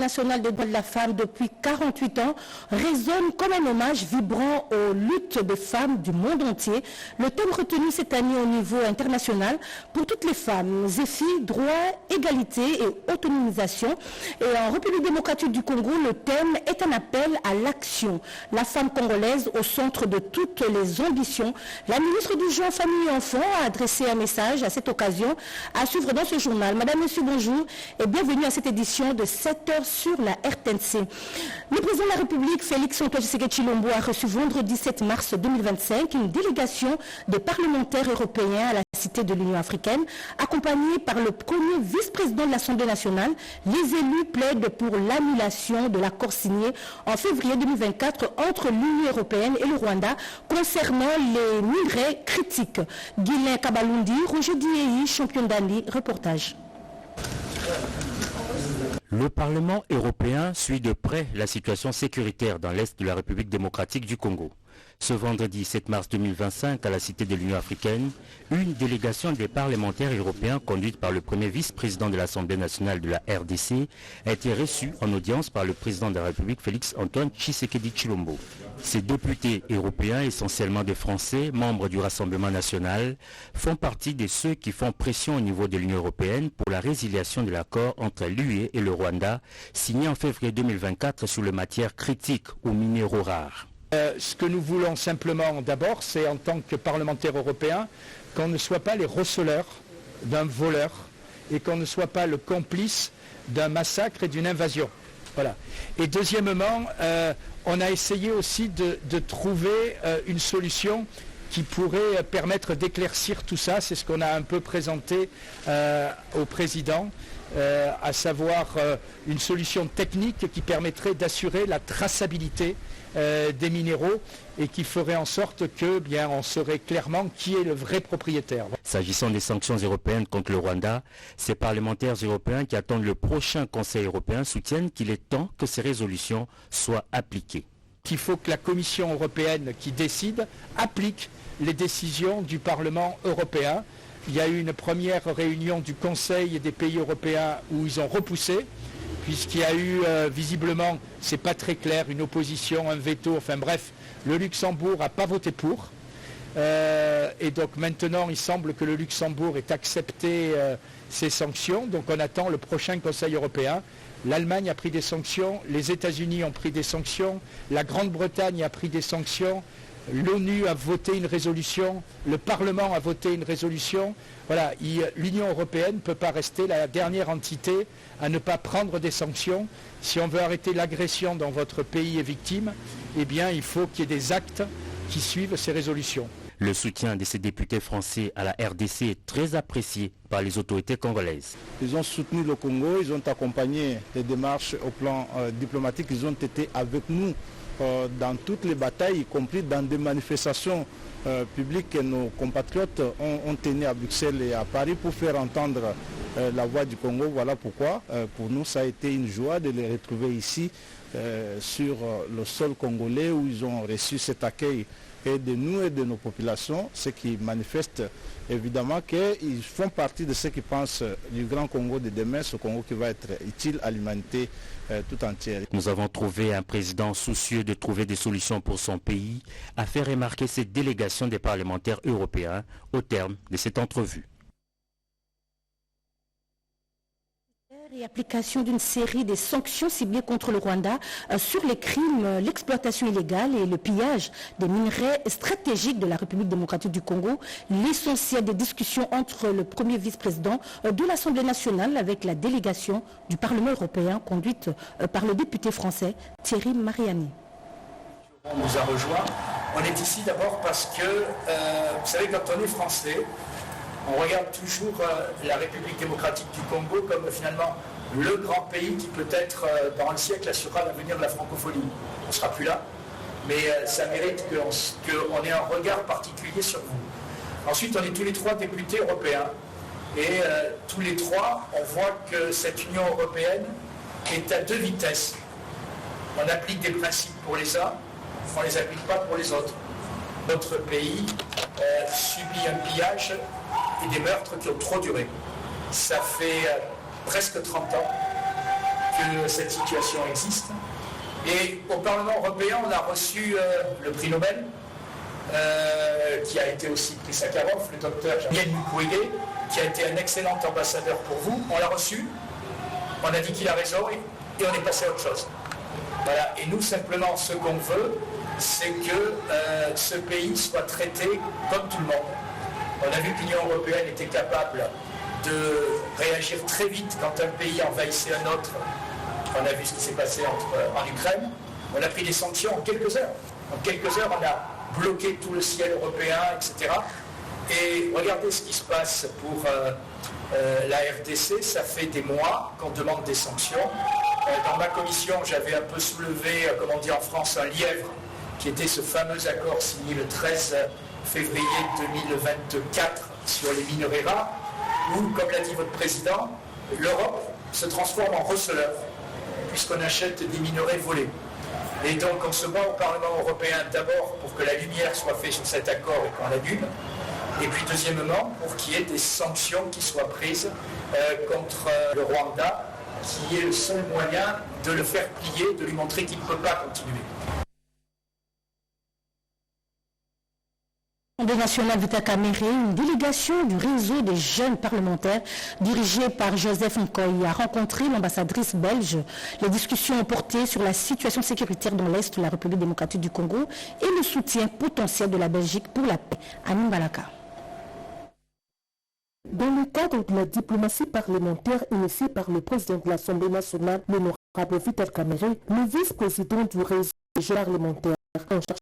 National des droits de la femme depuis 48 ans résonne comme un hommage vibrant aux luttes des femmes du monde entier. Le thème retenu cette année au niveau international pour toutes les femmes, filles, droits, égalité et autonomisation. Et en République démocratique du Congo, le thème est un appel à l'action. La femme congolaise au centre de toutes les ambitions. La ministre du Genre, Famille et Enfants a adressé un message à cette occasion à suivre dans ce journal. Madame, Monsieur, bonjour et bienvenue à cette édition de 7h sur la RTNC. Le président de la République, Félix-Antoine Tshisekedi Tshilombo, a reçu vendredi 7 mars 2025 une délégation de parlementaires européens à la Cité de l'Union africaine, accompagnée par le premier vice-président de l'Assemblée nationale. Les élus plaident pour l'annulation de l'accord signé en février 2024 entre l'Union européenne et le Rwanda concernant les minerais critiques. Guilain Kabalundi, Roger Diei, champion d'Ali, reportage. Le Parlement européen suit de près la situation sécuritaire dans l'Est de la République démocratique du Congo. Ce vendredi 7 mars 2025, à la Cité de l'Union africaine, une délégation des parlementaires européens conduite par le premier vice-président de l'Assemblée nationale de la RDC a été reçue en audience par le président de la République, Félix-Antoine Tshisekedi Tshilombo. Ces députés européens, essentiellement des Français, membres du Rassemblement national, font partie de ceux qui font pression au niveau de l'Union européenne pour la résiliation de l'accord entre l'UE et le Rwanda, signé en février 2024 sur les matières critiques ou minéraux rares. Ce que nous voulons simplement d'abord, c'est en tant que parlementaires européens, qu'on ne soit pas les receleurs d'un voleur et qu'on ne soit pas le complice d'un massacre et d'une invasion. Voilà. Et deuxièmement, on a essayé aussi de trouver une solution qui pourrait permettre d'éclaircir tout ça. C'est ce qu'on a un peu présenté au président, à savoir une solution technique qui permettrait d'assurer la traçabilité des minéraux et qui ferait en sorte que, bien, on saurait clairement qui est le vrai propriétaire. S'agissant des sanctions européennes contre le Rwanda, ces parlementaires européens qui attendent le prochain Conseil européen soutiennent qu'il est temps que ces résolutions soient appliquées. Qu'il faut que la Commission européenne qui décide applique les décisions du Parlement européen. Il y a eu une première réunion du Conseil et des pays européens où ils ont repoussé, puisqu'il y a eu visiblement, c'est pas très clair, une opposition, un veto, enfin bref, le Luxembourg n'a pas voté pour. Et donc maintenant, il semble que le Luxembourg ait accepté ces sanctions. Donc on attend le prochain Conseil européen. L'Allemagne a pris des sanctions, les États-Unis ont pris des sanctions, la Grande-Bretagne a pris des sanctions, l'ONU a voté une résolution, le Parlement a voté une résolution. Voilà, l'Union européenne ne peut pas rester la dernière entité à ne pas prendre des sanctions. Si on veut arrêter l'agression dont votre pays est victime, eh bien il faut qu'il y ait des actes qui suivent ces résolutions. Le soutien de ces députés français à la RDC est très apprécié par les autorités congolaises. Ils ont soutenu le Congo, ils ont accompagné les démarches au plan diplomatique, ils ont été avec nous dans toutes les batailles, y compris dans des manifestations publiques que nos compatriotes ont tenues à Bruxelles et à Paris pour faire entendre la voix du Congo. Voilà pourquoi pour nous ça a été une joie de les retrouver ici sur le sol congolais où ils ont reçu cet accueil et de nous et de nos populations, ce qui manifeste évidemment qu'ils font partie de ceux qui pensent du grand Congo de demain, ce Congo qui va être utile à l'humanité tout entière. Nous avons trouvé un président soucieux de trouver des solutions pour son pays, a fait remarquer cette délégation des parlementaires européens au terme de cette entrevue. Et application d'une série des sanctions ciblées contre le Rwanda sur les crimes, l'exploitation illégale et le pillage des minerais stratégiques de la République démocratique du Congo, l'essentiel des discussions entre le premier vice-président de l'Assemblée nationale avec la délégation du Parlement européen conduite par le député français Thierry Mariani. On nous a rejoints. On est ici d'abord parce que, vous savez, quand on est français, on regarde toujours la République démocratique du Congo comme finalement le grand pays qui peut-être dans le siècle assurera l'avenir de la francophonie. On ne sera plus là, mais ça mérite qu'on ait un regard particulier sur vous. Ensuite, on est tous les trois députés européens et tous les trois, on voit que cette Union européenne est à deux vitesses. On applique des principes pour les uns, on ne les applique pas pour les autres. Notre pays subit un pillage et des meurtres qui ont trop duré. Ça fait presque 30 ans que cette situation existe. Et au Parlement européen, on a reçu le prix Nobel, qui a été aussi prix Sakharov, le docteur Yann Mukwege, qui a été un excellent ambassadeur pour vous. On l'a reçu, on a dit qu'il a raison et on est passé à autre chose. Voilà. Et nous, simplement, ce qu'on veut, c'est que ce pays soit traité comme tout le monde. On a vu que l'Union européenne était capable de réagir très vite quand un pays envahissait un autre. On a vu ce qui s'est passé en Ukraine. On a pris des sanctions en quelques heures. En quelques heures, on a bloqué tout le ciel européen, etc. Et regardez ce qui se passe pour la RDC. Ça fait des mois qu'on demande des sanctions. Dans ma commission, j'avais un peu soulevé, comme on dit en France, un lièvre, qui était ce fameux accord signé le 13 février 2024 sur les minerais rares, où, comme l'a dit votre président, l'Europe se transforme en receleur, puisqu'on achète des minerais volés. Et donc on se bat au Parlement européen d'abord pour que la lumière soit faite sur cet accord et qu'on l'annule, et puis deuxièmement pour qu'il y ait des sanctions qui soient prises contre le Rwanda, qui est le seul moyen de le faire plier, de lui montrer qu'il ne peut pas continuer. L'Assemblée nationale Vita Kamere, une délégation du réseau des jeunes parlementaires dirigée par Joseph Nkoy a rencontré l'ambassadrice belge. Les discussions ont porté sur la situation sécuritaire dans l'Est de la République démocratique du Congo et le soutien potentiel de la Belgique pour la paix. Amin Balaka. Dans le cadre de la diplomatie parlementaire initiée par le président de l'Assemblée nationale, l'honorable Vita Kamere, le vice-président du réseau des jeunes parlementaires en charge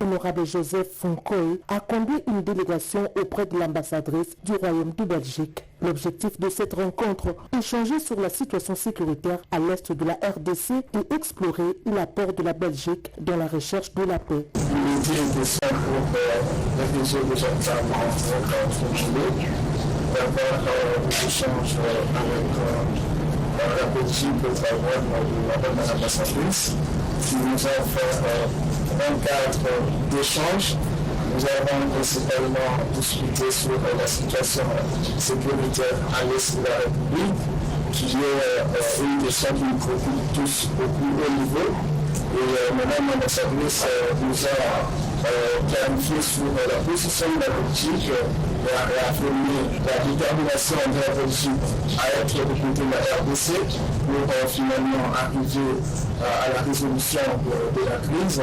l'honorable Joseph Nkoy a conduit une délégation auprès de l'ambassadrice du Royaume de Belgique. L'objectif de cette rencontre, échanger sur la situation sécuritaire à l'est de la RDC et explorer l'apport de la Belgique dans la recherche de la paix. La Belgique au travers de Madame l'ambassadrice qui nous a fait un cadre d'échange. Nous avons principalement discuté sur la situation sécuritaire à l'est de la République, qui est une question qui nous préoccupe tous beaucoup au niveau. Et Madame l'ambassadrice nous a clarifié sur la position de la Belgique et a réaffirmé la détermination de la Belgique à être du côté de la RDC pour finalement arriver à la résolution de la crise.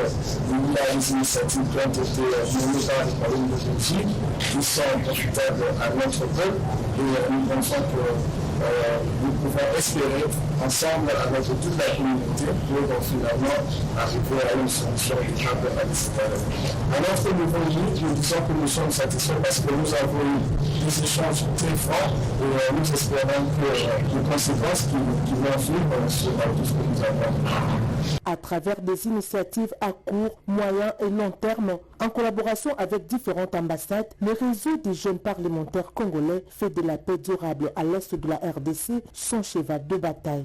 Il y a des initiatives qui ont été menées par les Royaumes de Belgique qui sont profitables à notre peuple et nous pensons que nous pouvons espérer ensemble avec toute la communauté pour finalement arriver à une solution durable à à notre niveau, nous disons que nous sommes satisfaits parce que nous avons eu des échanges très francs et nous espérons que les conséquences qui vont suivre sur tout ce que nous avons. À travers des initiatives à court, moyen et long terme, en collaboration avec différentes ambassades, le réseau des jeunes parlementaires congolais fait de la paix durable à l'est de la RDC son cheval de bataille.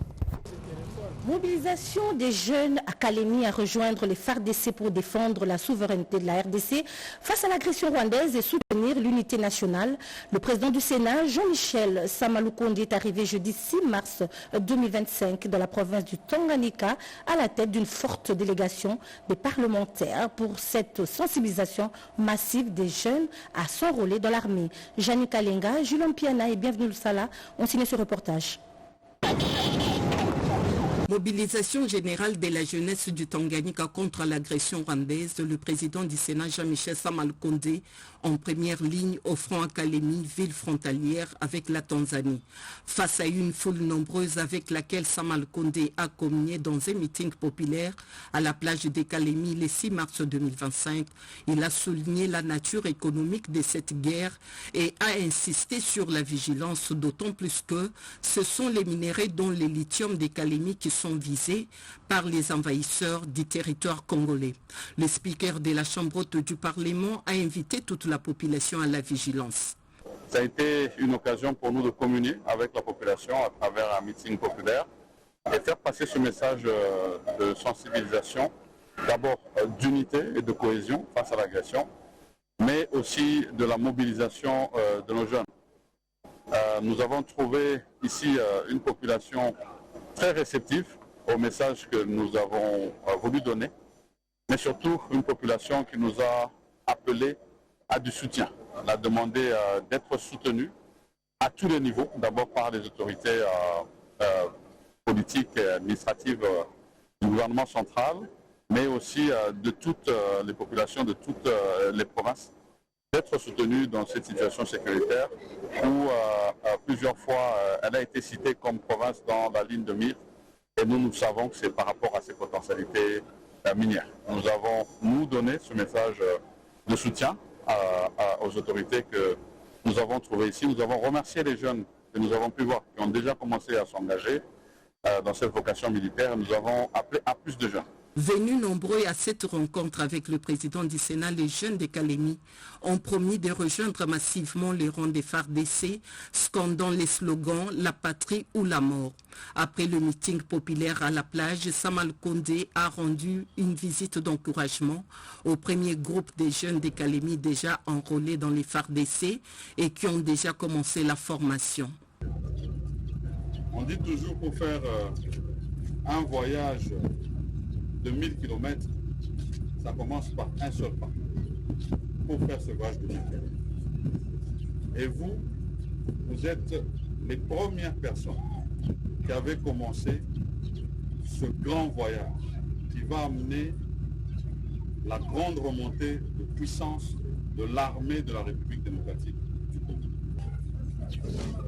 Mobilisation des jeunes à Kalemi à rejoindre les FARDC pour défendre la souveraineté de la RDC face à l'agression rwandaise et soutenir l'unité nationale. Le président du Sénat, Jean-Michel Samalukonde, est arrivé jeudi 6 mars 2025 dans la province du Tanganyika à la tête d'une forte délégation des parlementaires pour cette sensibilisation massive des jeunes à s'enrôler dans l'armée. Janine Kalenga, Julien Piana et Bienvenue Sala ont signé ce reportage. Mobilisation générale de la jeunesse du Tanganyika contre l'agression rwandaise, le président du Sénat Jean-Michel Samalukonde en première ligne au front à Kalemi, ville frontalière avec la Tanzanie. Face à une foule nombreuse avec laquelle Samalukonde a communié dans un meeting populaire à la plage de Kalemi le 6 mars 2025, il a souligné la nature économique de cette guerre et a insisté sur la vigilance, d'autant plus que ce sont les minéraux dont le lithium de Kalemi qui sont visés par les envahisseurs du territoire congolais. Le speaker de la Chambre haute du Parlement a invité toute la population à la vigilance. Ça a été une occasion pour nous de communier avec la population à travers un meeting populaire et faire passer ce message de sensibilisation, d'abord d'unité et de cohésion face à l'agression, mais aussi de la mobilisation de nos jeunes. Nous avons trouvé ici une population très réceptive au message que nous avons voulu donner, mais surtout une population qui nous a appelé à du soutien. On a demandé d'être soutenu à tous les niveaux, d'abord par les autorités politiques et administratives du gouvernement central, mais aussi de toutes les populations de toutes les provinces, d'être soutenues dans cette situation sécuritaire où plusieurs fois elle a été citée comme province dans la ligne de mire, et nous savons que c'est par rapport à ses potentialités minières. Nous avons, donné ce message de soutien aux autorités que nous avons trouvées ici. Nous avons remercié les jeunes que nous avons pu voir, qui ont déjà commencé à s'engager dans cette vocation militaire. Nous avons appelé à plus de jeunes. Venus nombreux à cette rencontre avec le président du Sénat, les jeunes de Kalemi ont promis de rejoindre massivement les rangs des FARDC, scandant les slogans « La patrie ou la mort ». Après le meeting populaire à la plage, Samal Kondé a rendu une visite d'encouragement au premier groupe des jeunes de Kalemi déjà enrôlés dans les FARDC et qui ont déjà commencé la formation. On dit toujours pour faire un voyage de 1000 km, ça commence par un seul pas pour faire ce voyage de 1000 km. Et vous êtes les premières personnes qui avez commencé ce grand voyage qui va amener la grande remontée de puissance de l'armée de la République démocratique du Congo.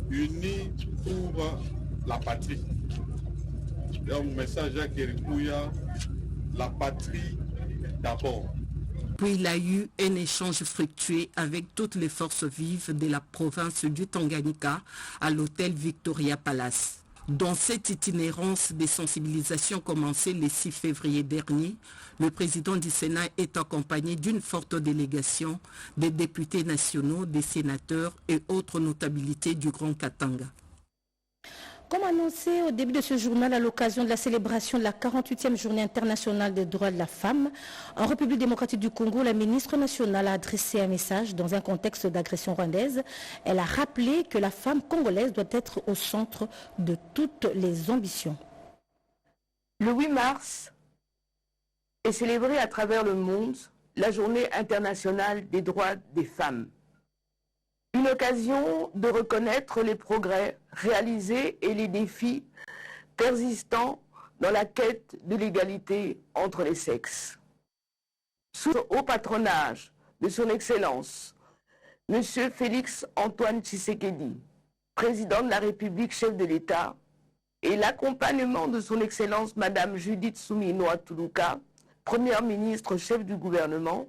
Unis pour la patrie. Mon message à Kérékouya, la patrie d'abord. Puis il a eu un échange fructueux avec toutes les forces vives de la province du Tanganyika à l'hôtel Victoria Palace. Dans cette itinérance de sensibilisation commencée le 6 février dernier, le président du Sénat est accompagné d'une forte délégation des députés nationaux, des sénateurs et autres notabilités du Grand Katanga. Comme annoncé au début de ce journal à l'occasion de la célébration de la 48e journée internationale des droits de la femme, en République démocratique du Congo, la ministre nationale a adressé un message dans un contexte d'agression rwandaise. Elle a rappelé que la femme congolaise doit être au centre de toutes les ambitions. Le 8 mars est célébrée à travers le monde la journée internationale des droits des femmes. Une occasion de reconnaître les progrès réalisés et les défis persistants dans la quête de l'égalité entre les sexes. Sous le haut patronage de son Excellence, M. Félix Antoine Tshisekedi, président de la République, chef de l'État, et l'accompagnement de son Excellence Mme Judith Suminwa Tuluka, première ministre, chef du gouvernement,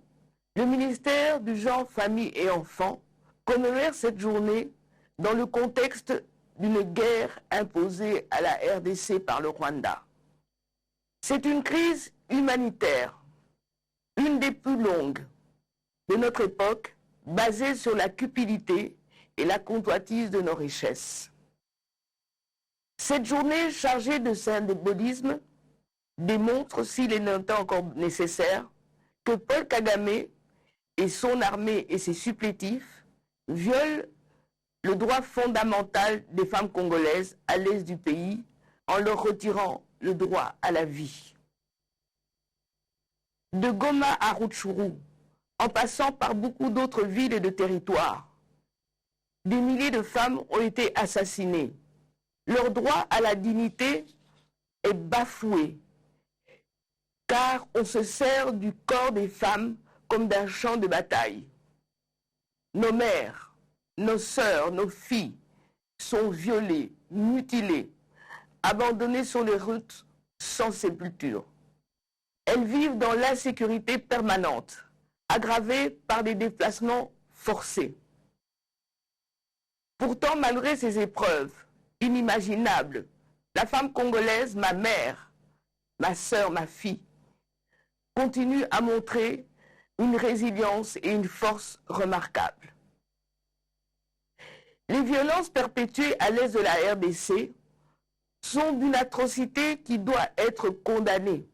le ministère du Genre, Famille et Enfants commémore cette journée dans le contexte d'une guerre imposée à la RDC par le Rwanda. C'est une crise humanitaire, une des plus longues de notre époque, basée sur la cupidité et la convoitise de nos richesses. Cette journée chargée de symbolisme démontre, s'il est encore nécessaire, que Paul Kagame et son armée et ses supplétifs viole le droit fondamental des femmes congolaises à l'est du pays en leur retirant le droit à la vie. De Goma à Rutshuru, en passant par beaucoup d'autres villes et de territoires, des milliers de femmes ont été assassinées. Leur droit à la dignité est bafoué, car on se sert du corps des femmes comme d'un champ de bataille. Nos mères, nos sœurs, nos filles sont violées, mutilées, abandonnées sur les routes sans sépulture. Elles vivent dans l'insécurité permanente, aggravée par des déplacements forcés. Pourtant, malgré ces épreuves inimaginables, la femme congolaise, ma mère, ma sœur, ma fille, continue à montrer une résilience et une force remarquables. Les violences perpétuées à l'est de la RDC sont d'une atrocité qui doit être condamnée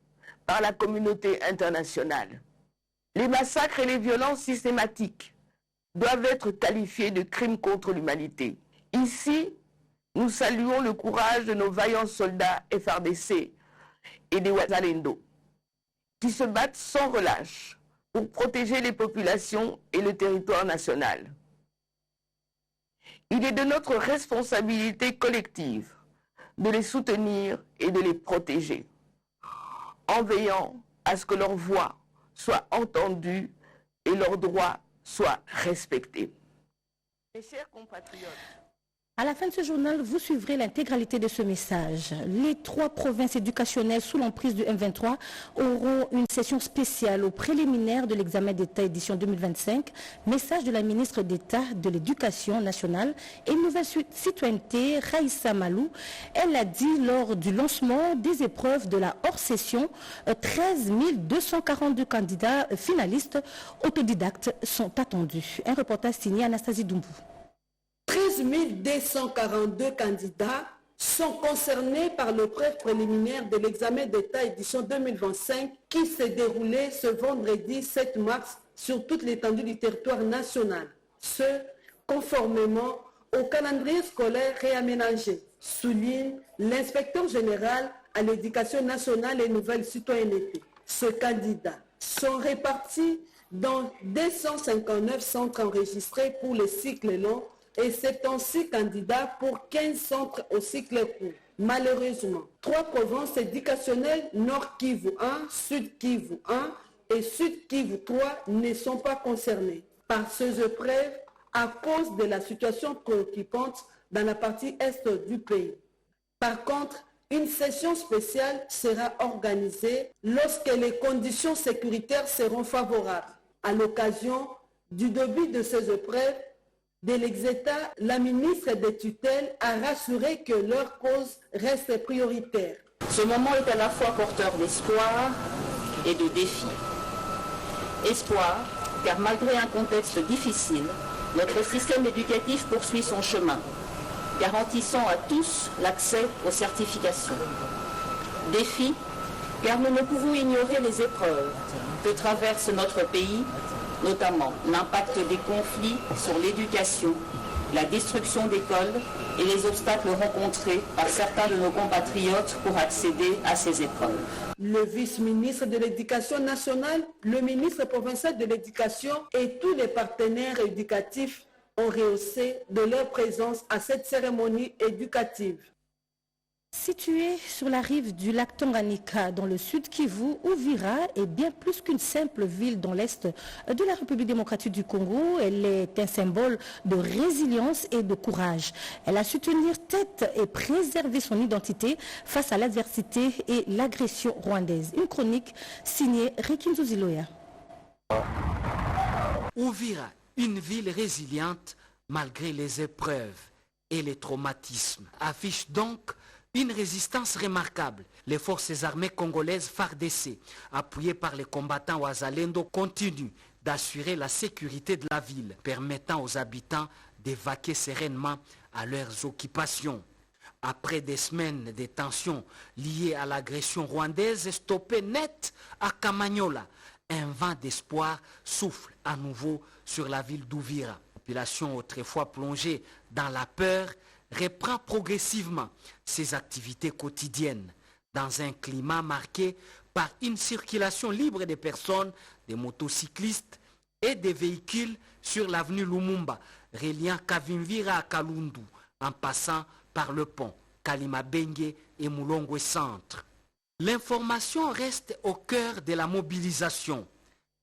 par la communauté internationale. Les massacres et les violences systématiques doivent être qualifiés de crimes contre l'humanité. Ici, Nous saluons le courage de nos vaillants soldats FARDC et des Wazalendo, qui se battent sans relâche pour protéger les populations et le territoire national. Il est de notre responsabilité collective de les soutenir et de les protéger, en veillant à ce que leur voix soit entendue et leurs droits soient respectés. Mes chers compatriotes, à la fin de ce journal, vous suivrez l'intégralité de ce message. Les 3 provinces éducationnelles sous l'emprise du M23 auront une session spéciale au préliminaire de l'examen d'État édition 2025. Message de la ministre d'État de l'Éducation nationale et nouvelle citoyenneté, Raïssa Malou. Elle a dit lors du lancement des épreuves de la hors-session, 13 242 candidats finalistes autodidactes sont attendus. Un reportage signé Anastasie Doumbou. 13 242 candidats sont concernés par l'épreuve préliminaire de l'examen d'État édition 2025 qui s'est déroulé ce vendredi 7 mars sur toute l'étendue du territoire national. Ce, conformément au calendrier scolaire réaménagé, souligne l'inspecteur général à l'éducation nationale et nouvelle citoyenneté. Ces candidats sont répartis dans 259 centres enregistrés pour les cycles longs et 76 candidats pour 15 centres au cycle court. Malheureusement, 3 provinces éducationnelles, Nord Kivu 1, Sud Kivu 1 et Sud Kivu 3 ne sont pas concernées par ces épreuves à cause de la situation préoccupante dans la partie est du pays. Par contre, une session spéciale sera organisée lorsque les conditions sécuritaires seront favorables. À l'occasion du début de ces épreuves, de l'ex-État, la ministre des tutelles a rassuré que leur cause reste prioritaire. Ce moment est à la fois porteur d'espoir et de défi. Espoir, car malgré un contexte difficile, notre système éducatif poursuit son chemin, garantissant à tous l'accès aux certifications. Défi, car nous ne pouvons ignorer les épreuves que traverse notre pays, notamment l'impact des conflits sur l'éducation, la destruction d'écoles et les obstacles rencontrés par certains de nos compatriotes pour accéder à ces épreuves. Le vice-ministre de l'Éducation nationale, le ministre provincial de l'Éducation et tous les partenaires éducatifs ont rehaussé de leur présence à cette cérémonie éducative. Située sur la rive du lac Tanganyika dans le sud Kivu, Uvira est bien plus qu'une simple ville dans l'est de la République démocratique du Congo. Elle est un symbole de résilience et de courage. Elle a su tenir tête et préserver son identité face à l'adversité et l'agression rwandaise. Une chronique signée Rekinzo Ziloya. Uvira, une ville résiliente malgré les épreuves et les traumatismes, affiche donc une résistance remarquable. Les forces armées congolaises FARDC, appuyées par les combattants Wazalendo, continuent d'assurer la sécurité de la ville, permettant aux habitants d'évacuer sereinement à leurs occupations. Après des semaines de tensions liées à l'agression rwandaise stoppée net à Kamanyola, un vent d'espoir souffle à nouveau sur la ville d'Uvira. La population autrefois plongée dans la peur reprend progressivement ses activités quotidiennes dans un climat marqué par une circulation libre des personnes, des motocyclistes et des véhicules sur l'avenue Lumumba, reliant Kavimvira à Kalundu, en passant par le pont Kalimabengue et Mulongwe Centre. L'information reste au cœur de la mobilisation.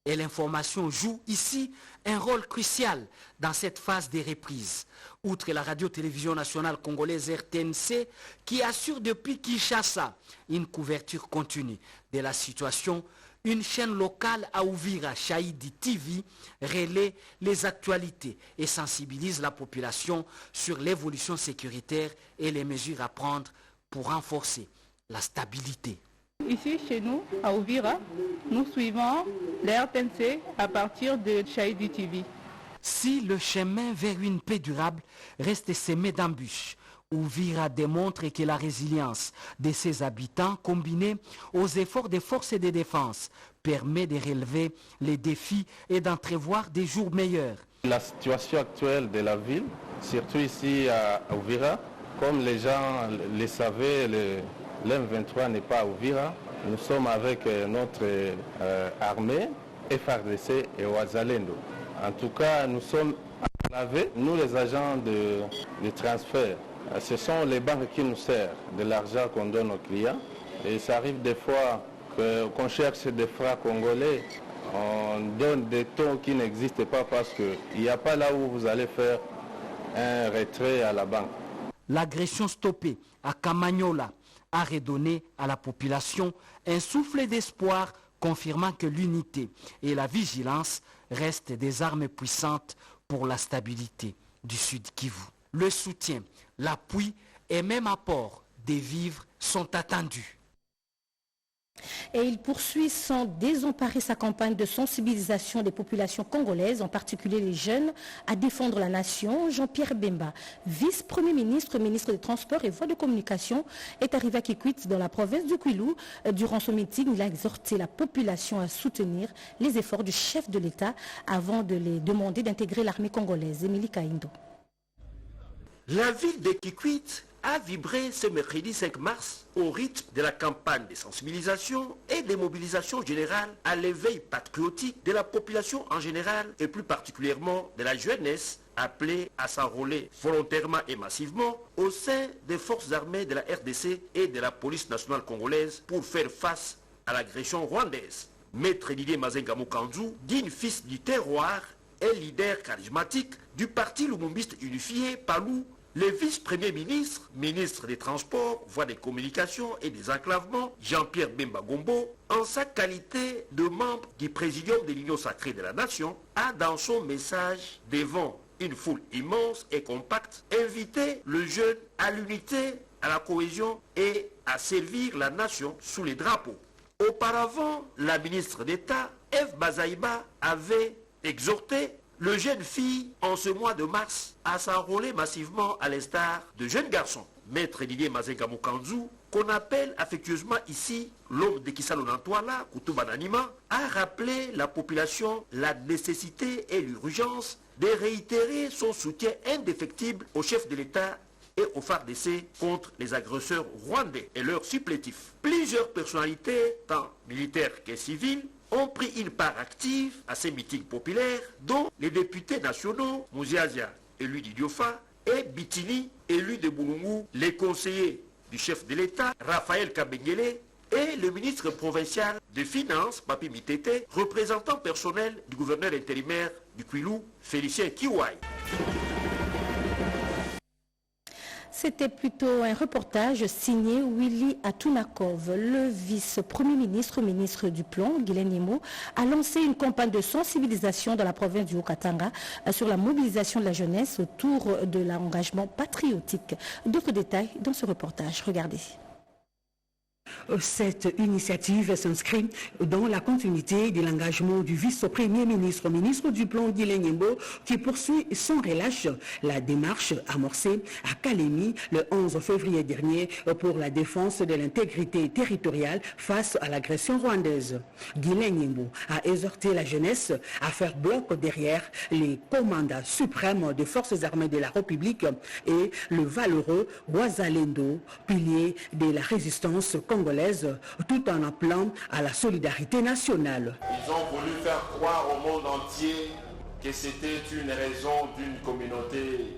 Et l'information joue ici un rôle crucial dans cette phase de reprise. Outre la radio-télévision nationale congolaise RTNC, qui assure depuis Kinshasa une couverture continue de la situation, une chaîne locale à Uvira, Shahidi TV, relaie les actualités et sensibilise la population sur l'évolution sécuritaire et les mesures à prendre pour renforcer la stabilité. Ici, chez nous, à Uvira, nous suivons la RTNC à partir de Shahidi TV. Si le chemin vers une paix durable reste semé d'embûches, Uvira démontre que la résilience de ses habitants, combinée aux efforts des forces de défense, permet de relever les défis et d'entrevoir des jours meilleurs. La situation actuelle de la ville, surtout ici à Uvira, Comme les gens le savaient, l'M23 n'est pas à Uvira. Nous sommes avec notre armée, FARDC et Wazalendo. En tout cas, nous sommes enclavés, nous les agents de transfert. Ce sont les banques qui nous servent de l'argent qu'on donne aux clients. Et ça arrive des fois qu'on cherche des francs congolais, on donne des taux qui n'existent pas parce qu'il n'y a pas là où vous allez faire un retrait à la banque. L'agression stoppée à Kamagnola a redonné à la population un souffle d'espoir, confirmant que l'unité et la vigilance restent des armes puissantes pour la stabilité du Sud Kivu. Le soutien, l'appui et même apport des vivres sont attendus. Et il poursuit sans désemparer sa campagne de sensibilisation des populations congolaises, en particulier les jeunes, à défendre la nation. Jean-Pierre Bemba, vice-premier ministre, ministre des Transports et Voies de Communication, est arrivé à Kikwit dans la province du Kwilu. Durant son meeting, il a exhorté la population à soutenir les efforts du chef de l'État avant de les demander d'intégrer l'armée congolaise. Émilie Kaindo. La ville de Kikwit a vibré ce mercredi 5 mars au rythme de la campagne de sensibilisation et de mobilisation générale à l'éveil patriotique de la population en général et plus particulièrement de la jeunesse appelée à s'enrôler volontairement et massivement au sein des forces armées de la RDC et de la police nationale congolaise pour faire face à l'agression rwandaise. Maître Didier Mazenga Mukanzu, digne fils du terroir et leader charismatique du parti lumumbiste unifié PALU, le vice-premier ministre, ministre des Transports, Voies des Communications et des Enclavements, Jean-Pierre Bemba Gombo, en sa qualité de membre du Présidium de l'Union sacrée de la Nation, a dans son message devant une foule immense et compacte invité le jeune à l'unité, à la cohésion et à servir la nation sous les drapeaux. Auparavant, la ministre d'État, Eve Bazaïba, avait exhorté le jeune fille en ce mois de mars à s'enrôler massivement à l'instar de jeunes garçons. Maître Didier Mazenga Mukanzu, qu'on appelle affectueusement ici l'homme de Kisalonantwala, Kutubananima, a rappelé la population la nécessité et l'urgence de réitérer son soutien indéfectible au chef de l'État et au FARDC contre les agresseurs rwandais et leurs supplétifs. Plusieurs personnalités, tant militaires que civiles, ont pris une part active à ces meetings populaires, dont les députés nationaux, Mouziazia, élu d'Idiofa, et Bitini, élu de Boulungu, les conseillers du chef de l'État, Raphaël Kabengele, et le ministre provincial des Finances, Papi Mitete, représentant personnel du gouverneur intérimaire du Kwilu, Félicien Kiwai. C'était plutôt un reportage signé Willy Atunakov. Le vice-premier ministre, ministre du Plan, Guilain Nyembo, a lancé une campagne de sensibilisation dans la province du Haut-Katanga sur la mobilisation de la jeunesse autour de l'engagement patriotique. D'autres détails dans ce reportage. Regardez. Cette initiative s'inscrit dans la continuité de l'engagement du vice-premier ministre, ministre du Plan Guilain Nyembo, qui poursuit sans relâche la démarche amorcée à Kalemi le 11 février dernier pour la défense de l'intégrité territoriale face à l'agression rwandaise. Guilain Nyembo a exhorté la jeunesse à faire bloc derrière les commandants suprêmes des forces armées de la République et le valeureux Wazalendo, pilier de la résistance congolaise, tout en appelant à la solidarité nationale. Ils ont voulu faire croire au monde entier que c'était une raison d'une communauté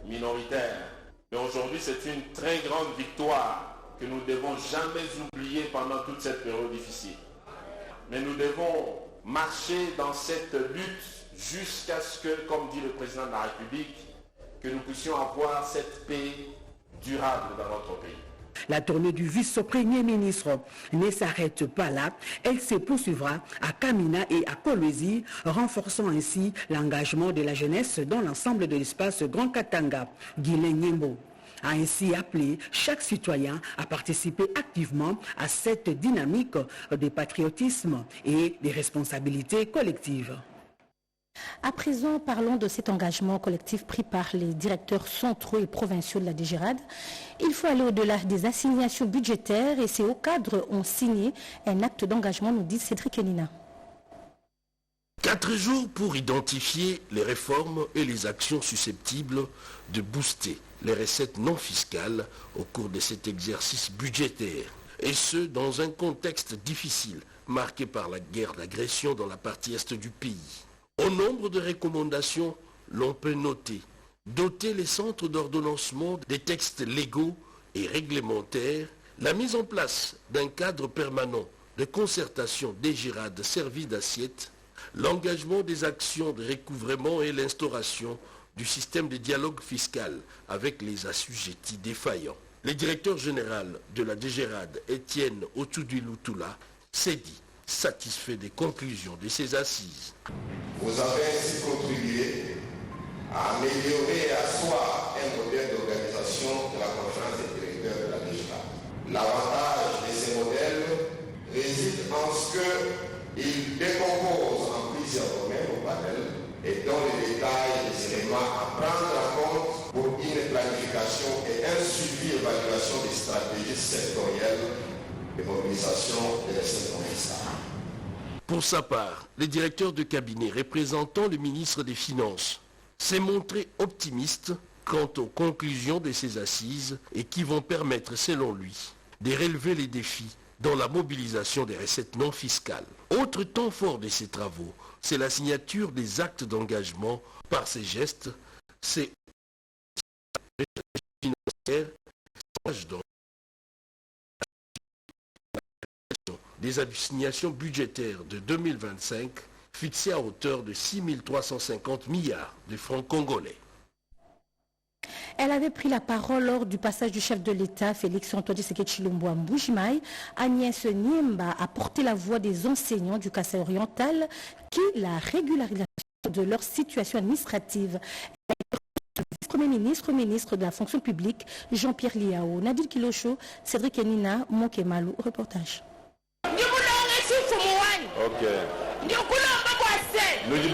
minoritaire. Mais aujourd'hui, c'est une très grande victoire que nous ne devons jamais oublier pendant toute cette période difficile. Mais nous devons marcher dans cette lutte jusqu'à ce que, comme dit le président de la République, que nous puissions avoir cette paix durable dans notre pays. La tournée du vice-premier ministre ne s'arrête pas là. Elle se poursuivra à Kamina et à Kolwezi, renforçant ainsi l'engagement de la jeunesse dans l'ensemble de l'espace Grand Katanga. Guilain Nyembo a ainsi appelé chaque citoyen à participer activement à cette dynamique de patriotisme et de responsabilités collectives. À présent, parlons de cet engagement collectif pris par les directeurs centraux et provinciaux de la DGRAD. Il faut aller au-delà des assignations budgétaires et ces hauts cadres ont signé un acte d'engagement, nous dit Cédric Enina. 4 jours pour identifier les réformes et les actions susceptibles de booster les recettes non fiscales au cours de cet exercice budgétaire. Et ce, dans un contexte difficile, marqué par la guerre d'agression dans la partie est du pays. Au nombre de recommandations, l'on peut noter doter les centres d'ordonnancement des textes légaux et réglementaires, la mise en place d'un cadre permanent de concertation des GIRAD servis d'assiette, l'engagement des actions de recouvrement et l'instauration du système de dialogue fiscal avec les assujettis défaillants. Le directeur général de la DGRAD, Étienne Otoudu-Lutula, s'est dit satisfait des conclusions de ces assises. Vous avez ainsi contribué à améliorer et à asseoir un modèle d'organisation de la conférence des directeurs de la DGRAD. L'avantage de ces modèles réside en ce qu'ils décomposent en plusieurs domaines au panel et dont les détails des éléments à prendre en compte pour une planification et un suivi et évaluation des stratégies sectorielles de mobilisation des recettes non fiscales. Pour sa part, le directeur de cabinet représentant le ministre des Finances s'est montré optimiste quant aux conclusions de ces assises et qui vont permettre, selon lui, de relever les défis dans la mobilisation des recettes non fiscales. Autre temps fort de ces travaux, c'est la signature des actes d'engagement. Par ces gestes, c'est des assignations budgétaires de 2025 fixées à hauteur de 6 350 milliards de francs congolais. Elle avait pris la parole lors du passage du chef de l'État, Félix-Antoine Tshisekedi Tshilombo à Mbuji-Mayi. Agnès Niemba a porté la voix des enseignants du Kasaï oriental qui la régularisation de leur situation administrative. Premier ministre de la fonction publique, Jean-Pierre Liao, Nadir Kilosho, Cédric Enina, Monkemalou, reportage. Ok. Nous disons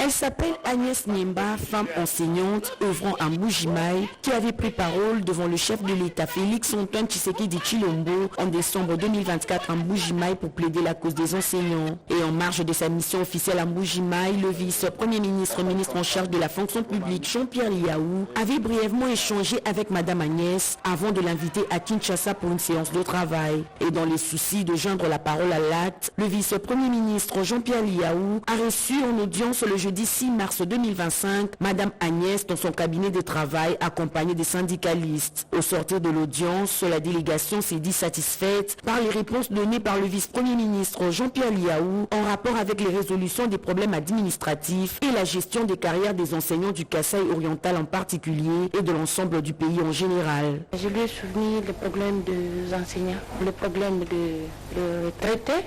Elle s'appelle Agnès Niemba, femme enseignante œuvrant à Mbuji-Mayi, qui avait pris parole devant le chef de l'État Félix-Antoine Tshisekedi Tshilombo en décembre 2024 à Mbuji-Mayi pour plaider la cause des enseignants. Et en marge de sa mission officielle à Mbuji-Mayi, le vice-premier ministre en charge de la fonction publique Jean-Pierre Liao avait brièvement échangé avec Madame Agnès avant de l'inviter à Kinshasa pour une séance de travail. Et dans les soucis de joindre la parole à l'acte, le vice-premier ministre Jean-Pierre Liao a reçu en audience le jeudi 6 mars 2025, Madame Agnès dans son cabinet de travail accompagnée des syndicalistes. Au sortir de l'audience, la délégation s'est dit satisfaite par les réponses données par le vice-premier ministre Jean-Pierre Liao en rapport avec les résolutions des problèmes administratifs et la gestion des carrières des enseignants du Kasaï oriental en particulier et de l'ensemble du pays en général. Je lui ai souligné les problèmes des enseignants, les problèmes de retraités,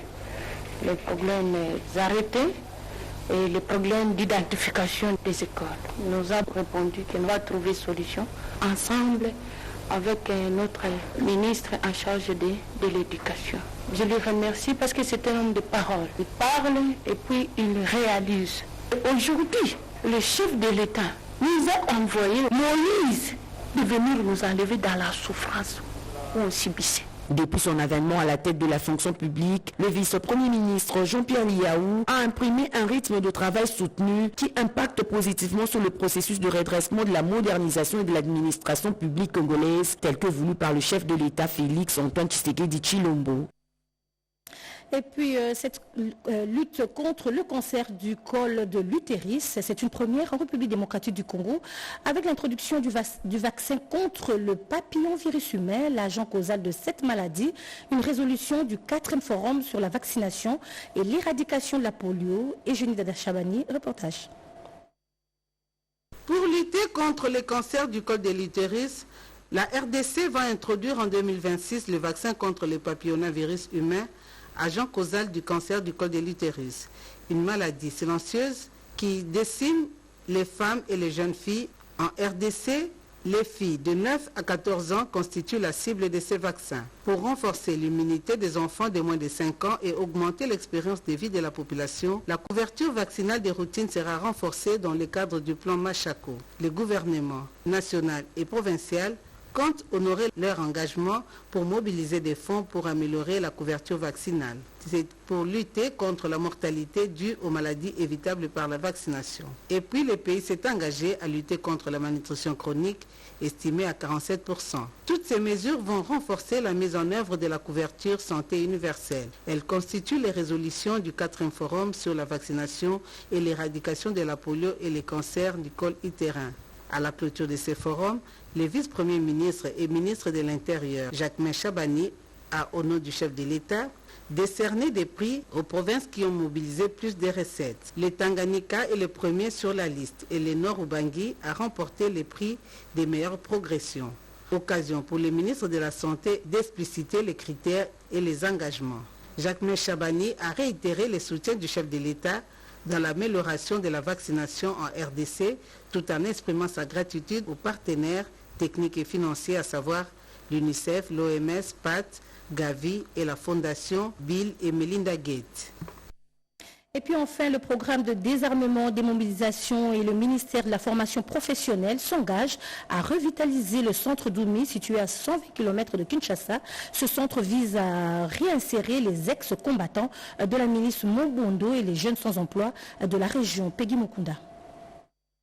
les problèmes arrêtés et les problèmes d'identification des écoles. Nous avons répondu qu'on va trouver solution ensemble avec notre ministre en charge de l'éducation. Je lui remercie parce que c'est un homme de parole. Il parle et puis il réalise. Aujourd'hui, le chef de l'État nous a envoyé Moïse de venir nous enlever dans la souffrance où on subissait. Depuis son avènement à la tête de la fonction publique, le vice-premier ministre Jean-Pierre Liao a imprimé un rythme de travail soutenu qui impacte positivement sur le processus de redressement de la modernisation et de l'administration publique congolaise tel que voulu par le chef de l'État Félix-Antoine Tshisekedi Tshilombo. Et puis cette lutte contre le cancer du col de l'utérus, c'est une première en République démocratique du Congo avec l'introduction du vaccin contre le papillomavirus humain, l'agent causal de cette maladie, une résolution du 4e forum sur la vaccination et l'éradication de la polio. Et Jenny Dada Chabani, reportage. Pour lutter contre le cancer du col de l'utérus, la RDC va introduire en 2026 le vaccin contre le papillomavirus humain, agent causal du cancer du col de l'utérus, une maladie silencieuse qui décime les femmes et les jeunes filles. En RDC, les filles de 9 à 14 ans constituent la cible de ces vaccins. Pour renforcer l'immunité des enfants de moins de 5 ans et augmenter l'expérience de vie de la population, la couverture vaccinale des routines sera renforcée dans le cadre du plan Machako. Le gouvernement national et provincial comptent honorer leur engagement pour mobiliser des fonds pour améliorer la couverture vaccinale. C'est pour lutter contre la mortalité due aux maladies évitables par la vaccination. Et puis le pays s'est engagé à lutter contre la malnutrition chronique, estimée à 47%. Toutes ces mesures vont renforcer la mise en œuvre de la couverture santé universelle. Elles constituent les résolutions du 4e forum sur la vaccination et l'éradication de la polio et les cancers du col utérin. À la clôture de ces forums, le vice-premier ministre et ministre de l'Intérieur, Jacquemain Chabani, a, au nom du chef de l'État, décerné des prix aux provinces qui ont mobilisé plus de recettes. Le Tanganyika est le premier sur la liste et le Nord-Ubangi a remporté les prix des meilleures progressions. Occasion pour le ministre de la Santé d'expliciter les critères et les engagements. Jacquemain Chabani a réitéré le soutien du chef de l'État dans l'amélioration de la vaccination en RDC, tout en exprimant sa gratitude aux partenaires techniques et financiers, à savoir l'UNICEF, l'OMS, PAT, Gavi et la Fondation Bill et Melinda Gates. Et puis enfin, le programme de désarmement, démobilisation et le ministère de la formation professionnelle s'engagent à revitaliser le centre d'Oumi situé à 120 km de Kinshasa. Ce centre vise à réinsérer les ex-combattants de la milice Mobondo et les jeunes sans emploi de la région. Peggy Mukunda.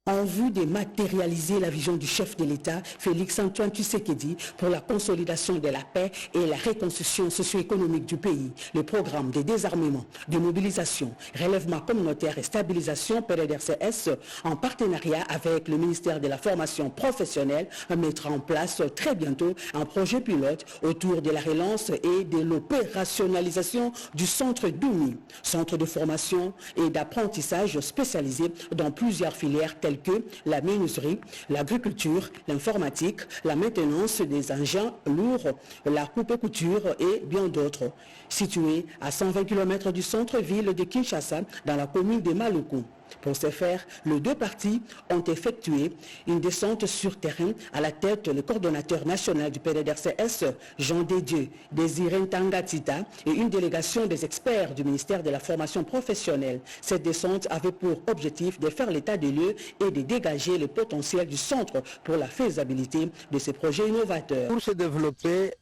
En vue de matérialiser la vision du chef de l'État, Félix-Antoine Tshisekedi, pour la consolidation de la paix et la reconstruction socio-économique du pays, le programme de désarmement, de mobilisation, relèvement communautaire et stabilisation PDDRCS, en partenariat avec le ministère de la formation professionnelle, mettra en place très bientôt un projet pilote autour de la relance et de l'opérationnalisation du centre d'Oumi, centre de formation et d'apprentissage spécialisé dans plusieurs filières telles que la menuiserie, l'agriculture, l'informatique, la maintenance des engins lourds, la coupe et couture et bien d'autres. Situé à 120 km du centre-ville de Kinshasa, dans la commune de Maluku. Pour ce faire, les deux parties ont effectué une descente sur terrain à la tête le coordonnateur national du PDDRCS, Jean Dédieu, Désiré Ntangatita et une délégation des experts du ministère de la formation professionnelle. Cette descente avait pour objectif de faire l'état des lieux et de dégager le potentiel du centre pour la faisabilité de ces projets innovateurs. Pour se développer,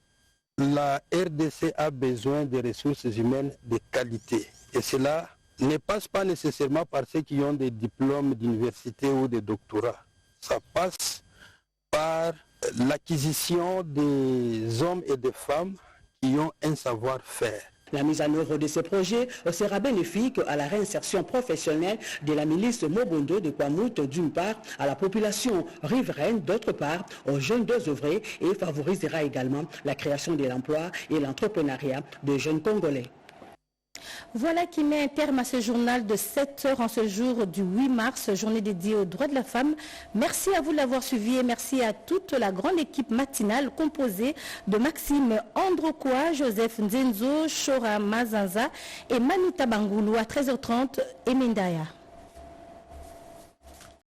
la RDC a besoin de ressources humaines de qualité. Et cela ne passe pas nécessairement par ceux qui ont des diplômes d'université ou de doctorat. Ça passe par l'acquisition des hommes et des femmes qui ont un savoir-faire. La mise en œuvre de ce projet sera bénéfique à la réinsertion professionnelle de la milice Mobondo de Kwamout d'une part, à la population riveraine d'autre part, aux jeunes désœuvrés et favorisera également la création de l'emploi et l'entrepreneuriat de jeunes Congolais. Voilà qui met un terme à ce journal de 7 heures en ce jour du 8 mars, journée dédiée aux droits de la femme. Merci à vous de l'avoir suivi et merci à toute la grande équipe matinale composée de Maxime Androkoa, Joseph Nzenzo, Shora Mazanza et Manuta Bangoulou à 13h30 et Mindaya.